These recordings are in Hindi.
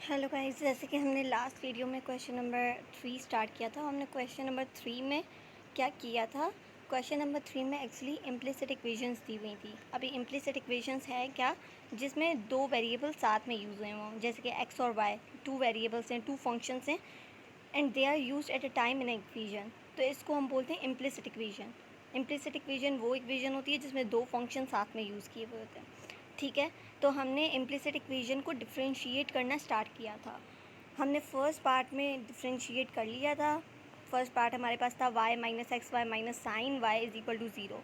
हेलो गाइस, जैसे कि हमने लास्ट वीडियो में क्वेश्चन नंबर 3 स्टार्ट किया था। हमने क्वेश्चन नंबर 3 में क्या किया था? क्वेश्चन नंबर 3 में एक्चुअली इम्प्लिसिट इक्वेशंस दी हुई थी। अभी इम्प्लिसिट इक्वेशंस है क्या, जिसमें दो वेरिएबल साथ में यूज़ हुए हों, जैसे कि एक्स और वाई, टू वेरिएबल्स हैं, टू फंक्शंस हैं and they are used at a time in equation. तो इसको हम बोलते हैं इम्प्लिसिट इक्वेशन। इम्प्लिसिट इक्वेशन वो इक्वेशन होती है जिसमें दो फंक्शन साथ में यूज़ किए हुए होते हैं। ठीक है, तो हमने इम्प्लिसिट इक्वेशन को डिफ्रेंशिएट करना स्टार्ट किया था। हमने फर्स्ट पार्ट में डिफ्रेंशिएट कर लिया था। फर्स्ट पार्ट हमारे पास था y minus x y minus sine y is equal to zero.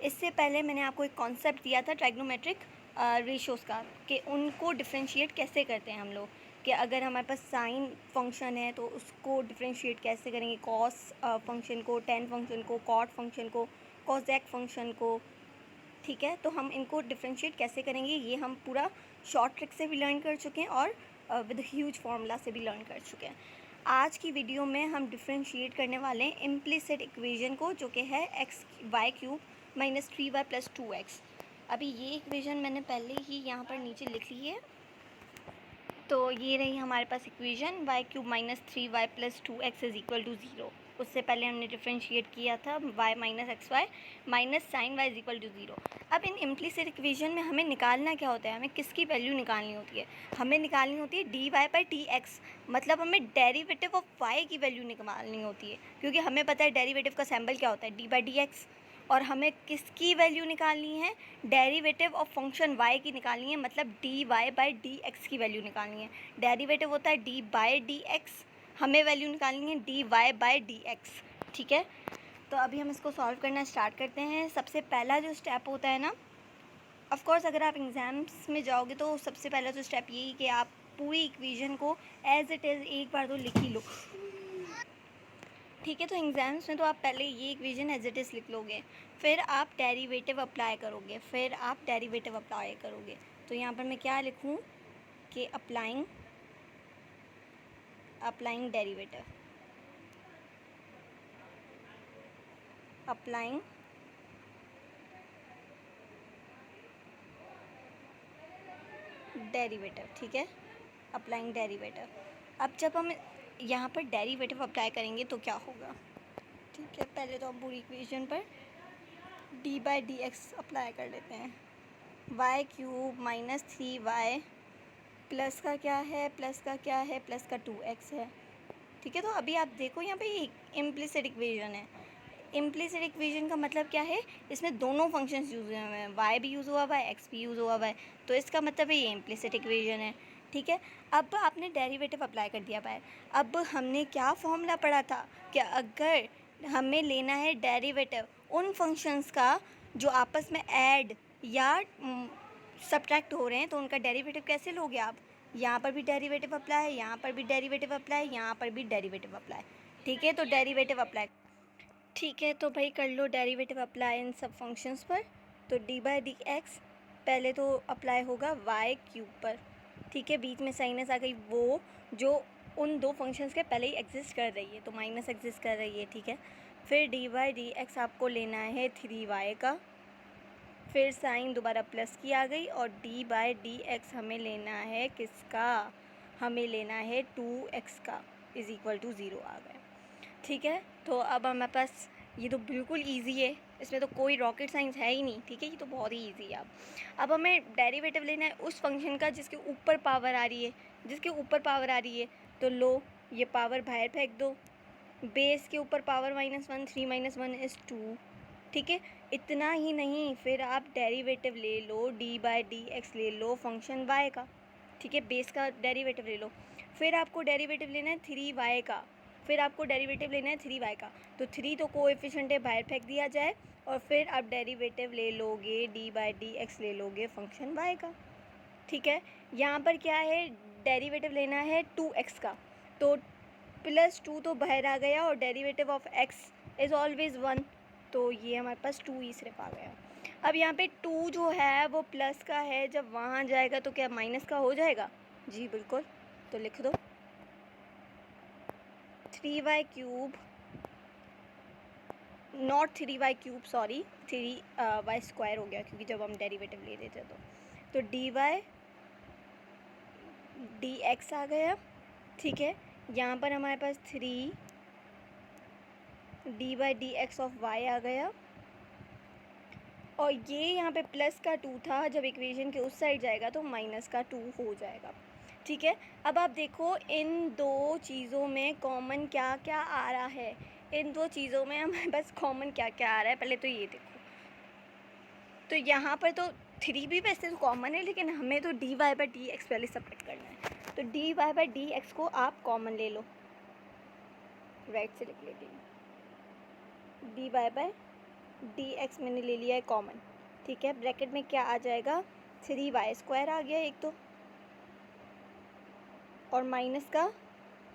इससे पहले मैंने आपको एक कॉन्सेप्ट दिया था ट्राइग्नोमेट्रिक रेशियोज़ का, कि उनको डिफ्रेंशिएट कैसे करते हैं हम लोग। कि अगर हमारे पास साइन फंक्शन है तो उसको डिफ्रेंशिएट कैसे करेंगे, कॉस फंक्शन को, टेन फंक्शन को, कॉट फंक्शन को, कॉसेक फंक्शन को। ठीक है, तो हम इनको डिफ्रेंशिएट कैसे करेंगे ये हम पूरा शॉर्ट ट्रिक से भी लर्न कर चुके हैं और विद ह्यूज फार्मूला से भी लर्न कर चुके हैं। आज की वीडियो में हम डिफ्रेंशिएट करने वाले हैं इम्प्लिसिट इक्वेशन को, जो कि है x y cube minus 3y plus 2x। अभी ये इक्वेशन मैंने पहले ही यहाँ पर नीचे लिख ली है। तो ये रही हमारे पास equation y cube minus 3y plus 2x is equal to zero. उससे पहले हमने डिफ्रेंशिएट किया था y minus x y minus sine y is equal to zero. अब इन इम्प्लिसिट इक्वेशन में हमें निकालना क्या होता है, हमें किसकी वैल्यू निकालनी होती है? हमें निकालनी होती है d y by d x, मतलब हमें डेरिवेटिव ऑफ y की वैल्यू निकालनी होती है, क्योंकि हमें पता है डेरिवेटिव का सिंबल क्या होता है, डी बाई डी एक्स। और हमें किसकी वैल्यू निकालनी है? डेरिवेटिव ऑफ फंक्शन y की निकालनी है, मतलब d y by d x की वैल्यू निकालनी है। डेरिवेटिव होता है डी बाई डी एक्स, हमें वैल्यू निकालनी है d y by d x. ठीक है, तो अभी हम इसको सॉल्व करना स्टार्ट करते हैं। सबसे पहला जो स्टेप होता है ना, ऑफ कोर्स अगर आप एग्ज़ाम्स में जाओगे तो सबसे पहला जो स्टेप यही कि आप पूरी इक्वेशन को एज इट इज़ एक बार तो लिख ही लो। ठीक है, तो एग्ज़ाम्स में तो आप पहले ये इक्वेशन एज इट इज़ लिख लोगे, फिर आप डेरिवेटिव अप्लाई करोगे, तो यहाँ पर मैं क्या लिखूँ कि अप्लाइंग डेरिवेटिव, अप्लाइंग डेरिवेटिव। ठीक है, अप्लाइंग डेरिवेटिव। अब जब हम यहाँ पर डेरिवेटिव अप्लाई करेंगे तो क्या होगा? ठीक है, पहले तो हम पूरी इक्वेशन पर D by d x apply कर लेते हैं। Y cube minus 3y plus का क्या है, प्लस का 2x है। ठीक है, तो अभी आप देखो यहाँ पे इम्प्लिसिट इक्वेशन है। इम्प्लिसिट इक्वेशन का मतलब क्या है, इसमें दोनों फंक्शंस यूज़ हुए हैं, y भी यूज़ हुआ हुआ है, x भी यूज़ हुआ हुआ है, तो इसका मतलब है ये इम्प्लिसिट इक्वेशन है। ठीक है, अब आपने डेरिवेटिव अप्लाई कर दिया बाहर। अब हमने क्या फॉर्मूला पढ़ा था कि अगर हमें लेना है डेरिवेटिव उन फंक्शंस का जो आपस में ऐड या सब्ट्रैक्ट हो रहे हैं, तो उनका डेरिवेटिव कैसे लोगे आप? यहाँ पर भी डेरिवेटिव अप्लाई, यहाँ पर भी डेरिवेटिव अप्लाई, यहाँ पर भी डेरिवेटिव अप्लाई। ठीक है, तो डेरिवेटिव अप्लाई। ठीक है, तो भाई कर लो डेरिवेटिव अप्लाई इन सब फंक्शंस पर। तो डी बाई डी एक्स पहले तो अप्लाई होगा वाई क्यूब पर। ठीक है, बीच में साइनस आ गई, वो जो उन दो फंक्शंस के पहले ही एग्जिस्ट कर रही है, तो माइनस एग्जिस्ट कर रही है। ठीक है, फिर डी बाई डी एक्स आपको लेना है 3y का, फिर साइन दोबारा प्लस की आ गई, और डी बाई डी एक्स हमें लेना है किसका? हमें लेना है 2x का, इज़ इक्वल टू ज़ीरो आ गया। ठीक है, तो अब हमारे पास ये तो बिल्कुल इजी है, इसमें तो कोई रॉकेट साइंस है ही नहीं। ठीक है, ये तो बहुत ही इजी है। अब हमें डेरिवेटिव लेना है उस फंक्शन का जिसके ऊपर पावर आ रही है, तो लो ये पावर बाहर फेंक दो, बेस के ऊपर पावर -1, 3 - 1 इज़ 2। ठीक है, इतना ही नहीं, फिर आप डेरिवेटिव ले लो, डी बाई डी एक्स ले लो फंक्शन y का। ठीक है, बेस का डेरिवेटिव ले लो, फिर आपको डेरिवेटिव लेना है 3y का, तो 3 तो कोएफिशिएंट है, बाहर फेंक दिया जाए, और फिर आप डेरिवेटिव ले लोगे, डी बाई डी एक्स ले लोगे फंक्शन y का। ठीक है, यहाँ पर क्या है, डेरिवेटिव लेना है 2x का, तो +2 तो बाहर आ गया, और derivative of x is always 1, तो ये हमारे पास 2 ही सिर्फ आ गया। अब यहाँ पे 2 जो है वो प्लस का है, जब वहाँ जाएगा तो क्या माइनस का हो जाएगा? जी बिल्कुल, तो लिख दो 3y cube, not 3y cube, sorry 3y square हो गया, क्योंकि जब हम डेरिवेटिव ले लेते तो dy डी एक्स आ गया, ठीक है। यहाँ पर हमारे पास 3 d by d x of y आ गया, और ये यहाँ पे प्लस का 2 था, जब इक्वेशन के उस साइड जाएगा तो माइनस का 2 हो जाएगा, ठीक है। अब आप देखो इन दो चीज़ों में कॉमन क्या क्या आ रहा है, इन दो चीज़ों में हमारे पास कॉमन क्या क्या आ रहा है, पहले तो ये देखो। तो यहाँ पर तो 3 भी वैसे तो कॉमन है, लेकिन हमें तो d y by d x पहले सब्ट्रैक्ट करना है। तो d y by d x को आप कॉमन ले लो, राइट से लिख लेती हूँ। D y by d x मैंने ले लिया है कॉमन, ठीक है। ब्रैकेट में क्या आ जाएगा, 3y² आ गया एक तो, और माइनस का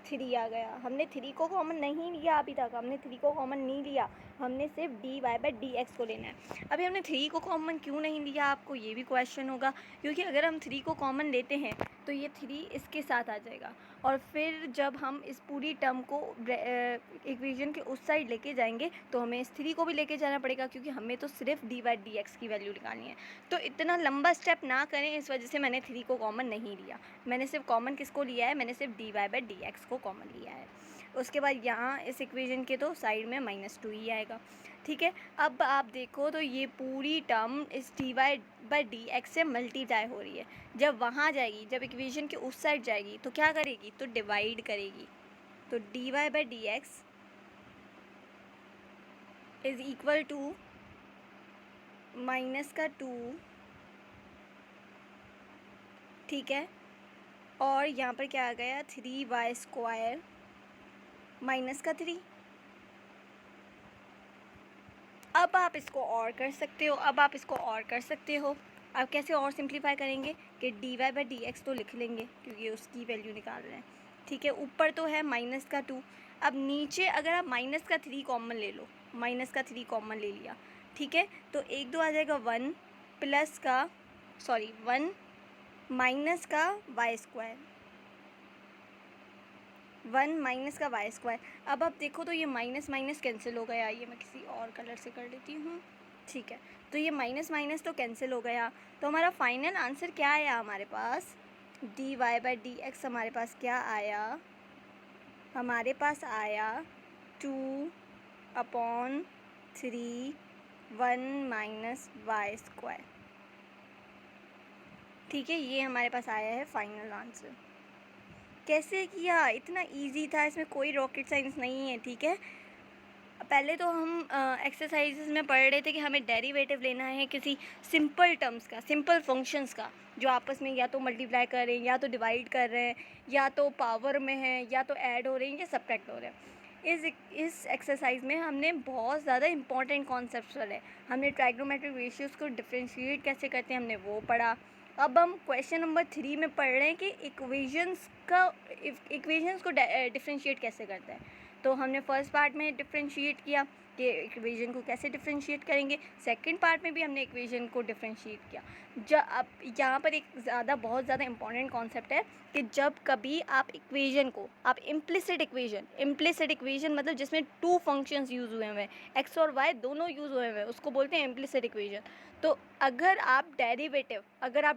3 आ गया। हमने 3 को कॉमन नहीं लिया अभी तक, हमने 3 को कॉमन नहीं लिया, हमने सिर्फ d y by d x को लेना है। अभी हमने 3 को कॉमन क्यों नहीं लिया, आपको ये भी क्वेश्चन होगा, क्योंकि अगर हम 3 को कॉमन लेते हैं तो ये 3 इसके साथ आ जाएगा, और फिर जब हम इस पूरी टर्म को इक्वेशन के उस साइड लेके जाएंगे तो हमें इस 3 को भी लेके जाना पड़ेगा, क्योंकि हमें तो सिर्फ डी वाई डी एक्स की वैल्यू निकालनी है। तो इतना लंबा स्टेप ना करें, इस वजह से मैंने 3 को कॉमन नहीं लिया। मैंने सिर्फ कॉमन किसको लिया है, मैंने सिर्फ d y by d x को कॉमन लिया है। उसके बाद यहाँ इस इक्वेशन के तो साइड में -2 ही आएगा, ठीक है। अब आप देखो तो ये पूरी टर्म इस d y by d x से मल्टीप्लाई हो रही है। जब वहाँ जाएगी, जब इक्वेशन के उस साइड जाएगी तो क्या करेगी, तो डिवाइड करेगी। तो d y by d x is equal to -2, ठीक है। और यहाँ पर क्या आ गया, 3y² -3। अब आप इसको और कर सकते हो, आप कैसे और सिंप्लीफाई करेंगे कि d y by d x तो लिख लेंगे, क्योंकि उसकी वैल्यू निकाल रहे हैं, ठीक है। ऊपर तो है -2, अब नीचे अगर आप -3 कॉमन ले लो, -3 कॉमन ले लिया, ठीक है। तो 1 2 आ जाएगा 1 माइनस का y², 1 माइनस का y²। अब आप देखो तो ये माइनस माइनस कैंसिल हो गया, ये मैं किसी और कलर से कर लेती हूँ, ठीक है। तो ये माइनस माइनस तो कैंसिल हो गया, तो हमारा फाइनल आंसर क्या आया हमारे पास, d y by d x हमारे पास क्या आया, हमारे पास आया 2/3 1 - y², ठीक है। ये हमारे पास आया है फाइनल आंसर। कैसे किया, इतना इजी था, इसमें कोई रॉकेट साइंस नहीं है, ठीक है। पहले तो हम एक्सरसाइजेस में पढ़ रहे थे कि हमें डेरिवेटिव लेना है किसी सिंपल टर्म्स का, सिंपल फंक्शंस का, जो आपस में या तो मल्टीप्लाई कर रहे हैं, या तो डिवाइड कर रहे हैं, या तो पावर में है, या तो ऐड हो रहे हैं, या सब्ट्रैक्ट हो रहे हैं। इस एक्सरसाइज में हमने बहुत ज़्यादा इंपॉर्टेंट कॉन्सेप्ट्स पढ़े। हमने ट्राइग्नोमेट्रिक रेशियोज़ को डिफ्रेंशिएट कैसे करते हैं, हमने वो पढ़ा। अब हम क्वेश्चन नंबर 3 में पढ़ रहे हैं कि इक्वेशंस को डिफ्रेंशिएट कैसे करते हैं। तो हमने फर्स्ट पार्ट में डिफ्रेंशिएट किया कि इक्वेशन को कैसे डिफ्रेंशिएट करेंगे, सेकंड पार्ट में भी हमने इक्वेशन को डिफ्रेंशिएट किया। अब यहाँ पर एक बहुत ज़्यादा इंपॉर्टेंट कॉन्सेप्ट है कि जब कभी आप इक्वेशन को, आप इम्प्लिसिट इक्वेशन मतलब जिसमें 2 फंक्शंस यूज़ हुए हैं, एक्स और वाई दोनों यूज़ हुए हैं, उसको बोलते हैं इम्प्लिसिट इक्वेशन। तो अगर आप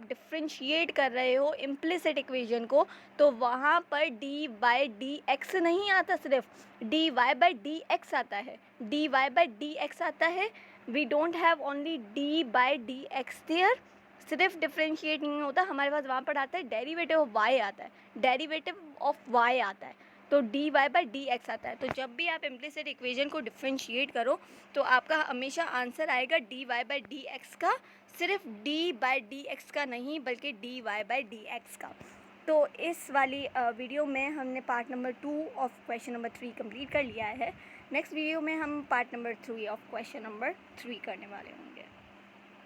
डिफ्रेंशिएट कर रहे हो इम्प्लिसिट इक्वेशन को, तो वहाँ पर डी बाई डी एक्स नहीं आता, सिर्फ d y by d x आता है। We don't have only d by d x there, सिर्फ डिफ्रेंशिएट नहीं होता, हमारे पास वहाँ पर आता है डेरिवेटिव ऑफ वाई आता है, तो d y by d x आता है। तो जब भी आप इम्प्लिसिट इक्वेशन को डिफ्रेंशिएट करो तो आपका हमेशा आंसर आएगा d y by d x का, सिर्फ डी बाई डी एक्स का नहीं, बल्कि d y by d x का। तो इस वाली वीडियो में हमने part number 2 of question number 3 complete कर लिया है। नेक्स्ट वीडियो में हम part number 3 of question number 3 करने वाले होंगे।